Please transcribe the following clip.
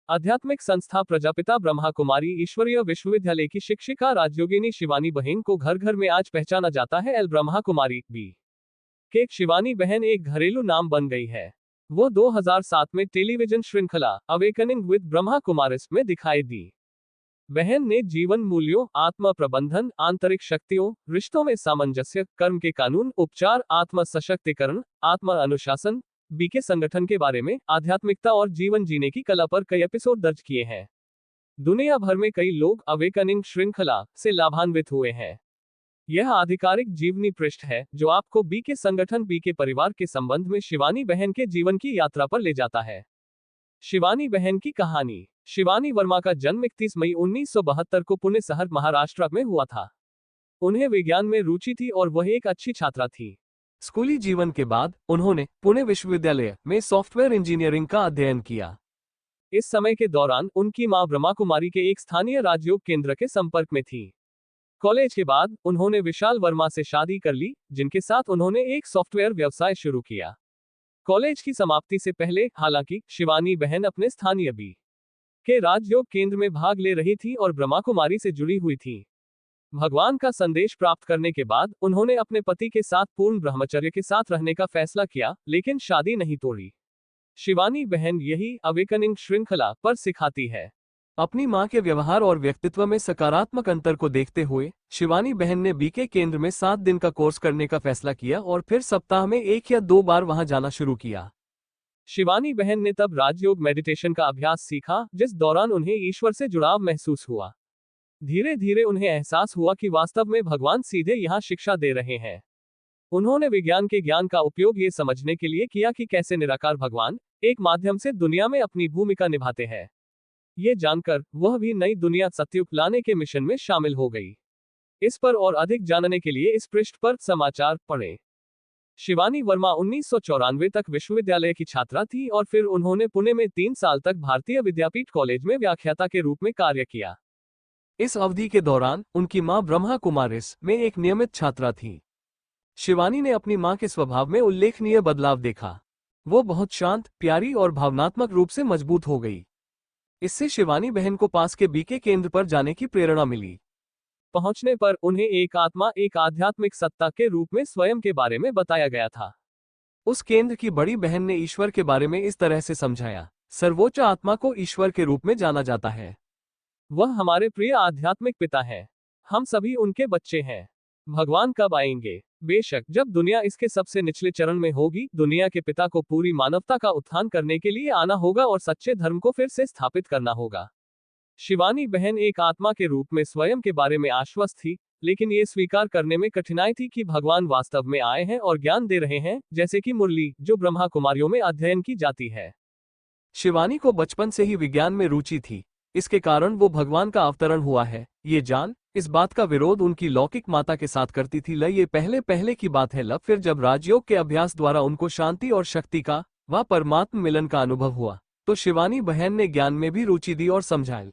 आध्यात्मिक संस्था प्रजापिता ब्रह्मा कुमारी ईश्वरीय विश्वविद्यालय की शिक्षिका राजयोगिनी शिवानी बहन को घर घर में आज पहचाना जाता है। एल ब्रह्मा कुमारी बी के शिवानी बहन एक घरेलू नाम बन गई है। वो 2007 में टेलीविजन श्रृंखला अवेकनिंग विद ब्रह्मा कुमारिस में दिखाई दी। बहन ने जीवन मूल्यों, आत्म प्रबंधन, आंतरिक शक्तियों, रिश्तों में सामंजस्य, कर्म के कानून, उपचार, आत्म सशक्तिकरण, आत्म अनुशासन, बीके संगठन के बारे में, आध्यात्मिकता और जीवन जीने की कला पर कई एपिसोड दर्ज किए हैं। दुनिया भर में कई लोग अवेकनिंग श्रृंखला से लाभान्वित हुए हैं। यह आधिकारिक जीवनी पृष्ठ है जो आपको बीके संगठन, बीके परिवार के संबंध में शिवानी बहन के जीवन की यात्रा पर ले जाता है। शिवानी बहन की कहानी। शिवानी वर्मा का जन्म 31 मई 1972 को पुणे शहर, महाराष्ट्र में हुआ था। उन्हें विज्ञान में रुचि थी और वह एक अच्छी छात्रा थी। स्कूली जीवन के बाद उन्होंने पुणे विश्वविद्यालय में सॉफ्टवेयर इंजीनियरिंग का अध्ययन किया। इस समय के दौरान उनकी मां ब्रह्मा कुमारी के एक स्थानीय राजयोग केंद्र के संपर्क में थी। कॉलेज के बाद उन्होंने विशाल वर्मा से शादी कर ली, जिनके साथ उन्होंने एक सॉफ्टवेयर व्यवसाय शुरू किया। कॉलेज की समाप्ति से पहले, हालांकि, शिवानी बहन अपने स्थानीय बी के राजयोग केंद्र में भाग ले रही थी और ब्रह्मा कुमारी से जुड़ी हुई थी। भगवान का संदेश प्राप्त करने के बाद उन्होंने अपने पति के साथ पूर्ण ब्रह्मचर्य के साथ रहने का फैसला किया, लेकिन शादी नहीं तोड़ी। शिवानी बहन यही अवेकनिंग श्रृंखला पर सिखाती है। अपनी मां के व्यवहार और व्यक्तित्व में सकारात्मक अंतर को देखते हुए शिवानी बहन ने बीके केंद्र में 7 दिन का कोर्स करने का फैसला किया और फिर सप्ताह में 1 या 2 बार वहां जाना शुरू किया। शिवानी बहन ने तब राजयोग मेडिटेशन का अभ्यास सीखा, जिस दौरान उन्हें ईश्वर से जुड़ाव महसूस हुआ। धीरे धीरे उन्हें एहसास हुआ कि वास्तव में भगवान सीधे यहाँ शिक्षा दे रहे हैं। उन्होंने विज्ञान के ज्ञान का उपयोग ये समझने के लिए किया कि कैसे निराकार भगवान एक माध्यम से दुनिया में अपनी भूमिका निभाते हैं। ये जानकर वह भी नई दुनिया सत्युग लाने के मिशन में शामिल हो गई। इस पर और अधिक जानने के लिए इस पृष्ठ पर समाचार पढ़ें। शिवानी वर्मा 1994 तक विश्वविद्यालय की छात्रा थी और फिर उन्होंने पुणे में 3 साल तक भारतीय विद्यापीठ कॉलेज में व्याख्याता के रूप में कार्य किया। इस अवधि के दौरान उनकी मां ब्रह्मा कुमारिस में एक नियमित छात्रा थी। शिवानी ने अपनी मां के स्वभाव में उल्लेखनीय बदलाव देखा। वो बहुत शांत, प्यारी और भावनात्मक रूप से मजबूत हो गई। इससे शिवानी बहन को पास के बीके केंद्र पर जाने की प्रेरणा मिली। पहुंचने पर उन्हें एक आत्मा, एक आध्यात्मिक सत्ता के रूप में स्वयं के बारे में बताया गया था। उस केंद्र की बड़ी बहन ने ईश्वर के बारे में इस तरह से समझाया, सर्वोच्च आत्मा को ईश्वर के रूप में जाना जाता है। वह हमारे प्रिय आध्यात्मिक पिता हैं। हम सभी उनके बच्चे हैं। भगवान कब आएंगे? बेशक, जब दुनिया इसके सबसे निचले चरण में होगी, दुनिया के पिता को पूरी मानवता का उत्थान करने के लिए आना होगा और सच्चे धर्म को फिर से स्थापित करना होगा। शिवानी बहन एक आत्मा के रूप में स्वयं के बारे में आश्वस्त थी, लेकिन ये स्वीकार करने में कठिनाई थी कि भगवान वास्तव में आए हैं और ज्ञान दे रहे हैं, जैसे कि मुरली, जो ब्रह्मा कुमारियों में अध्ययन की जाती है। शिवानी को बचपन से ही विज्ञान में रुचि थी। इसके कारण वो भगवान का अवतरण हुआ है ये जान इस बात का विरोध उनकी लौकिक माता के साथ करती थी। ये पहले की बात है। फिर जब राजयोग के अभ्यास द्वारा उनको शांति और शक्ति का व परमात्म मिलन का अनुभव हुआ, तो शिवानी बहन ने ज्ञान में भी रुचि दी और समझाया।